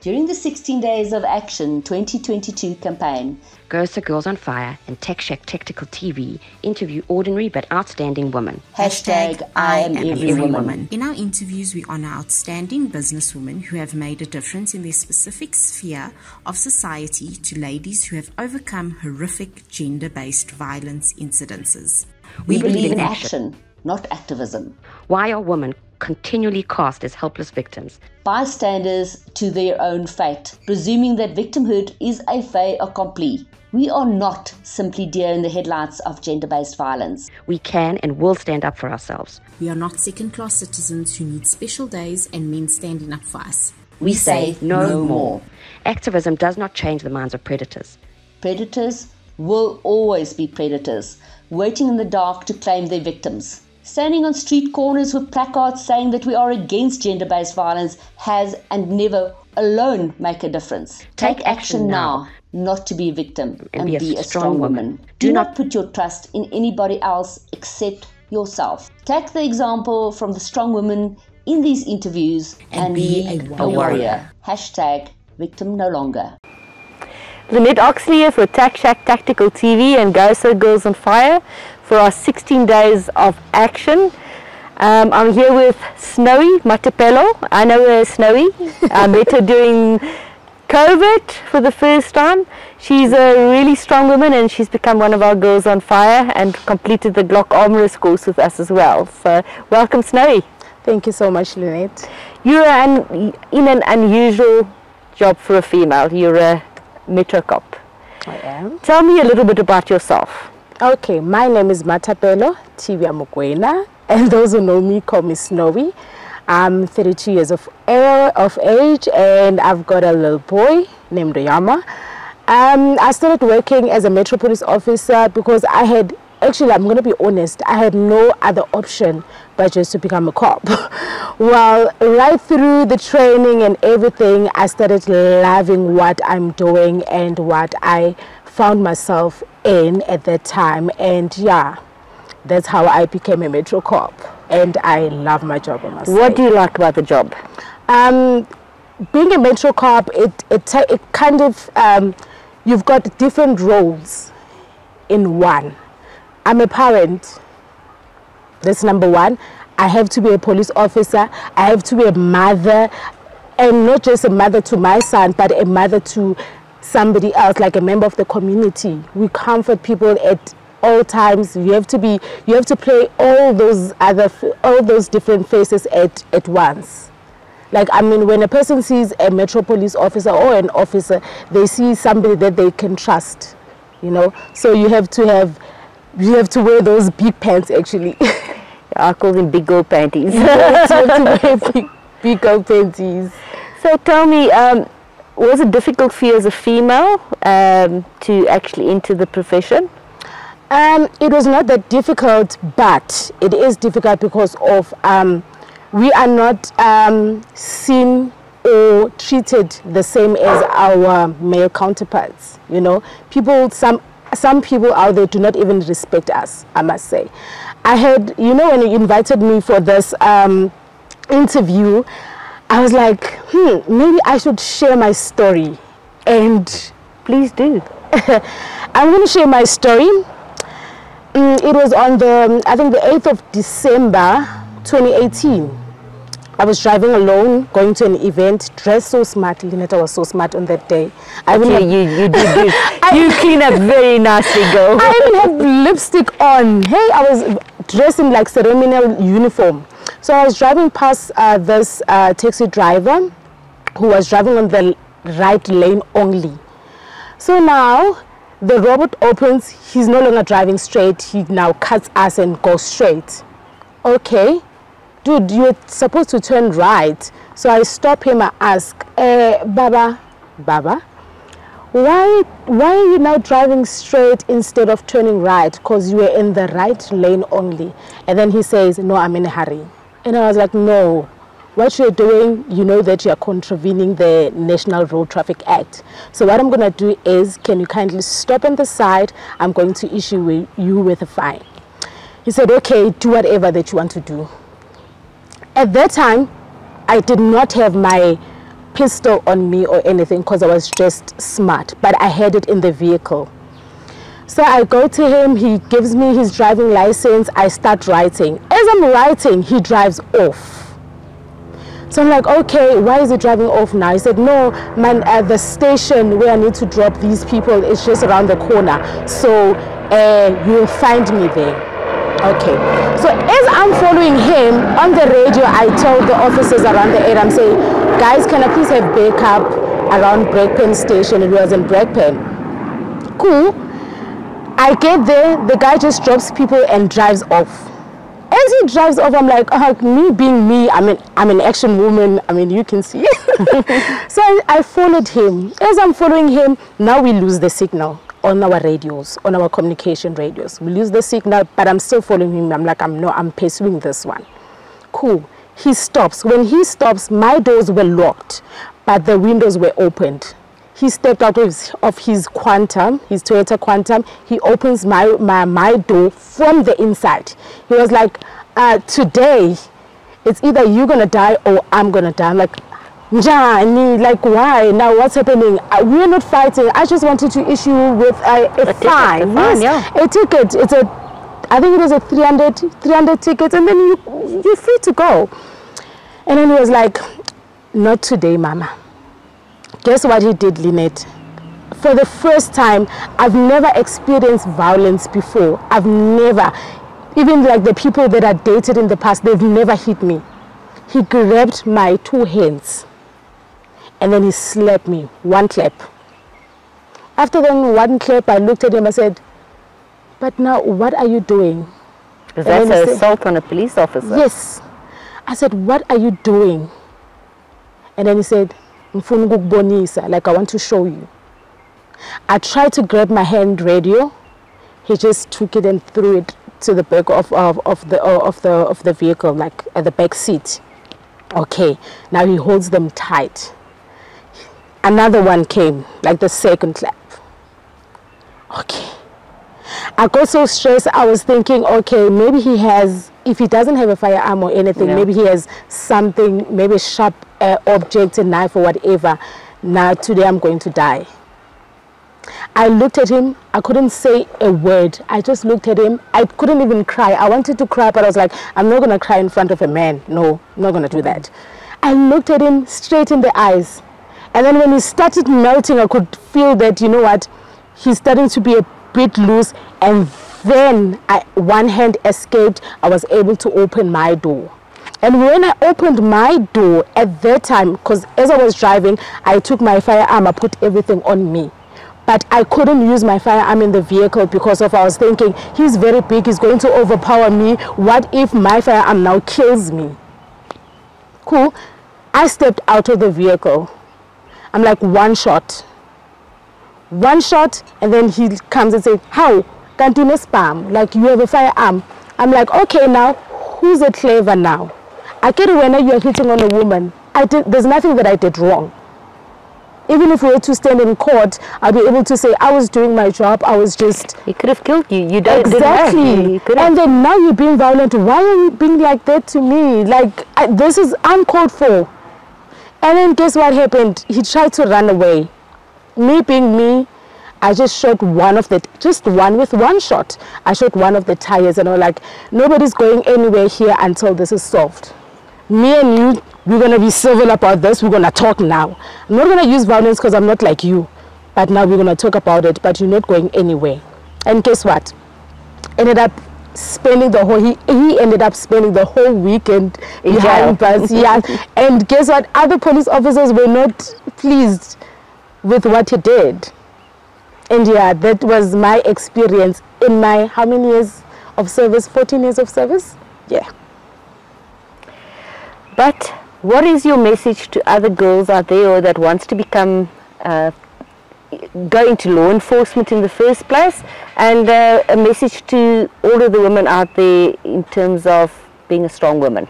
During the 16 Days of Action 2022 campaign, Gosa Girls on Fire and Tech Shack Tactical TV interview ordinary but outstanding women. Hashtag I am every woman. In our interviews, we honor outstanding businesswomen who have made a difference in their specific sphere of society to ladies who have overcome horrific gender-based violence incidences. We believe in action, not activism. Why are women continually cast as helpless victims? Bystanders to their own fate, presuming that victimhood is a fait accompli. We are not simply deer in the headlights of gender-based violence. We can and will stand up for ourselves. We are not second-class citizens who need special days and men standing up for us. We say no more. Activism does not change the minds of predators. Predators will always be predators, waiting in the dark to claim their victims. Standing on street corners with placards saying that we are against gender-based violence has and never alone make a difference. Take action now, not to be a victim, and be a strong woman. Do not put your trust in anybody else except yourself. Take the example from the strong women in these interviews and be a warrior. Hashtag victim no longer. Lynette Oxley here for Tech Shack Tactical TV and Gosa Girls on Fire for our 16 Days of Action. I'm here with Snowy Mathapelo. I know her as Snowy. I met her during COVID for the first time. She's a really strong woman and she's become one of our Girls on Fire and completed the Glock Armourer course with us as well. So welcome, Snowy. Thank you so much, Lynette. You're in an unusual job for a female. You're a Metro cop. I am. Tell me a little bit about yourself. Okay, my name is Mathapelo, Mokoena, and those who know me call me Snowy. I'm 32 years of age and I've got a little boy named Yama. I started working as a Metro Police Officer because I'm going to be honest, I had no other option but just to become a cop. Well, right through the training and everything, I started loving what I'm doing and what I found myself in at that time. And yeah, that's how I became a Metro cop. And I love my job, I must say. What do you like about the job? Being a Metro cop, it kind of, you've got different roles in one. I'm a parent. That's number one. I have to be a police officer. I have to be a mother, and not just a mother to my son, but a mother to somebody else, like a member of the community. We comfort people at all times. You have to play all those different faces at once. Like, I mean, when a person sees a Metro Police Officer or an officer, they see somebody that they can trust, you know. So you have to wear those big pants, actually. I call them big girl panties. You have to wear big girl panties. So tell me, was it difficult for you as a female to actually enter the profession? It was not that difficult, but it is difficult because of we are not seen or treated the same as our male counterparts. You know, some people out there do not even respect us, I must say. I had, you know, when you invited me for this interview, I was like, maybe I should share my story. And please do. I'm going to share my story. It was on I think the 8th of December 2018. I was driving alone, going to an event, dressed so smart. Lynette was so smart on that day. You clean up very nicely, girl. I even had lipstick on. Hey, I was dressed in like ceremonial uniform. So I was driving past this taxi driver who was driving on the right lane only. So now the robot opens. He's no longer driving straight. He now cuts us and goes straight. Okay. Dude, you're supposed to turn right. So I stop him and ask, Baba, why are you now driving straight instead of turning right? Because you were in the right lane only. And then he says, no, I'm in a hurry. And I was like, no, what you're doing, you know that you're contravening the National Road Traffic Act. So what I'm going to do is, can you kindly stop on the side? I'm going to issue you with a fine. He said, okay, do whatever that you want to do. At that time, I did not have my pistol on me or anything because I was just smart, but I had it in the vehicle. So I go to him, he gives me his driving license, I start writing. As I'm writing, he drives off. So I'm like, okay, why is he driving off now? He said, no, man, at the station where I need to drop these people is just around the corner. So you'll find me there. Okay. So as I'm following him on the radio, I told the officers around the area, I'm saying, guys, can I please have backup around Brakpan station? It was in Brakpan. Cool. I get there, the guy just drops people and drives off. As he drives off, I'm like, me being me, I'm an action woman. I mean, you can see. So I followed him. As I'm following him, now we lose the signal on our radios, on our communication radios. We lose the signal, but I'm still following him. I'm like, I'm pursuing this one. Cool. He stops. When he stops, my doors were locked, but the windows were opened. He stepped out of his Quantum, his Toyota Quantum. He opens my door from the inside. He was like, today, it's either you're going to die or I'm going to die. I'm like, Njani, like, why? Now, what's happening? We're not fighting. I just wanted to issue you with a fine. Yes, yeah. A ticket. I think it was a 300 tickets, and then you're free to go. And then he was like, not today, Mama. Guess what he did, Lynette? For the first time, I've never experienced violence before. I've never. Even like the people that I dated in the past, they've never hit me. He grabbed my 2 hands and then he slapped me. 1 clap. After then 1 clap, I looked at him, I said, but now what are you doing? Because that's an assault on a police officer. Yes. I said, what are you doing? And then he said, like, I want to show you. I tried to grab my hand radio. He just took it and threw it to the back of the vehicle, like at the back seat. Okay, now he holds them tight. Another one came, like the second clap. Okay. I got so stressed, I was thinking, okay, maybe he has, if he doesn't have a firearm or anything, maybe he has something, maybe a sharp object, a knife or whatever. Now today I'm going to die. I looked at him, I couldn't say a word. I just looked at him. I couldn't even cry. I wanted to cry, but I was like, I'm not going to cry in front of a man. No, I'm not going to do that. I looked at him straight in the eyes. And then when he started melting, I could feel that, you know what, he's starting to be a bit loose. And then one hand escaped. I was able to open my door. And when I opened my door at that time, because as I was driving, I took my firearm, I put everything on me. But I couldn't use my firearm in the vehicle because I was thinking, he's very big, he's going to overpower me. What if my firearm now kills me? Cool. I stepped out of the vehicle. I'm like, 1 shot. 1 shot, and then he comes and says, how? Can't do no spam? Like, you have a firearm. I'm like, okay, now, who's a clever now? I get it when you're hitting on a woman. There's nothing that I did wrong. Even if we were to stand in court, I'll be able to say, I was doing my job, I was just... He could have killed you. You don't... Exactly. And then now you're being violent. Why are you being like that to me? Like, this is uncalled for. And then guess what happened? He tried to run away. Me being me, I just shot just one with 1 shot. I shot one of the tires and I was like, nobody's going anywhere here until this is solved. Me and you, we're going to be civil about this. We're going to talk now. I'm not going to use violence because I'm not like you. But now we're going to talk about it, but you're not going anywhere. And guess what? Ended up spending the whole, he ended up spending the whole weekend behind bars. Yeah. And guess what? Other police officers were not pleased with what he did. And yeah, that was my experience in my, how many years of service? 14 years of service? Yeah. But what is your message to other girls out there or that wants to become, go into law enforcement in the first place, and a message to all of the women out there in terms of being a strong woman?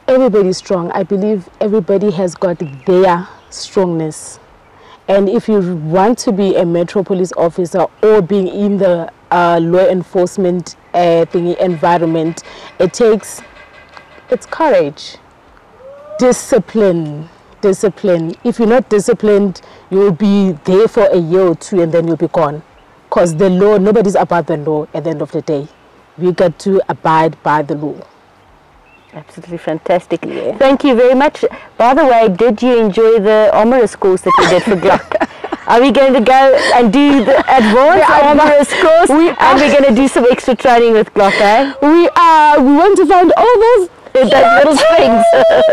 Everybody's strong. I believe everybody has got their strongness. And if you want to be a Metro Police Officer or being in the law enforcement environment, it's courage. Discipline. If you're not disciplined, you'll be there for a year or two and then you'll be gone. Because the law, nobody's above the law at the end of the day. We got to abide by the law. Absolutely fantastic. Yeah. Thank you very much. By the way, did you enjoy the Armourer's course that we did for Glock? Are we going to go and do the advanced Armourer's course? And we're going to do some extra training with Glock, eh? We want to find all those little strings.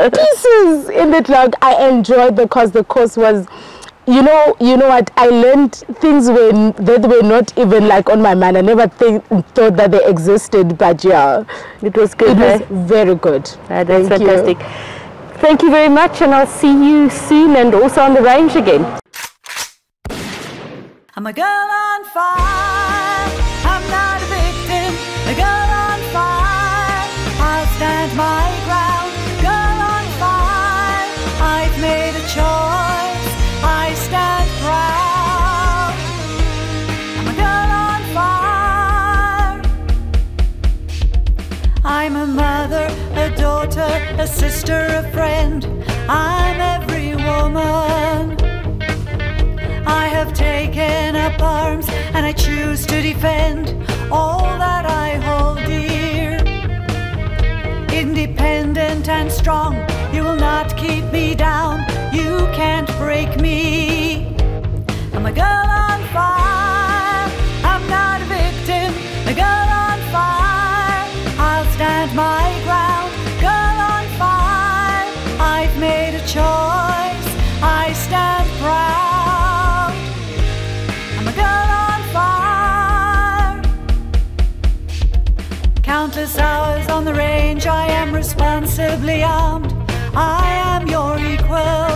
pieces in the Glock. I enjoyed because the course was, you know what, I learned things that were not even like on my mind. I never thought that they existed, but yeah, it was good. It was very good. That's fantastic. Thank you very much, and I'll see you soon and also on the range again. I'm a girl on fire, I'm not a victim, a girl on fire, I'll stand my ground, girl on fire, I've made a choice, I stand proud. I'm a girl on fire, I'm a mother, a daughter, a sister, a friend, I'm every woman. I have taken up arms and I choose to defend all that I hold dear. Independent and strong, you will not keep me down, you can't break me. I'm a girl on fire, I'm not a victim, a girl on fire, I'll stand my ground, girl on fire, I've made a choice, I stand proud. Countless hours on the range, I am responsibly armed, I am your equal.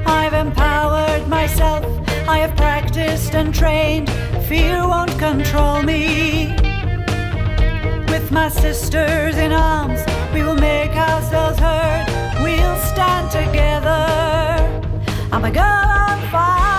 I've empowered myself, I have practiced and trained, fear won't control me. With my sisters in arms, we will make ourselves heard, we'll stand together. I'm a girl on fire.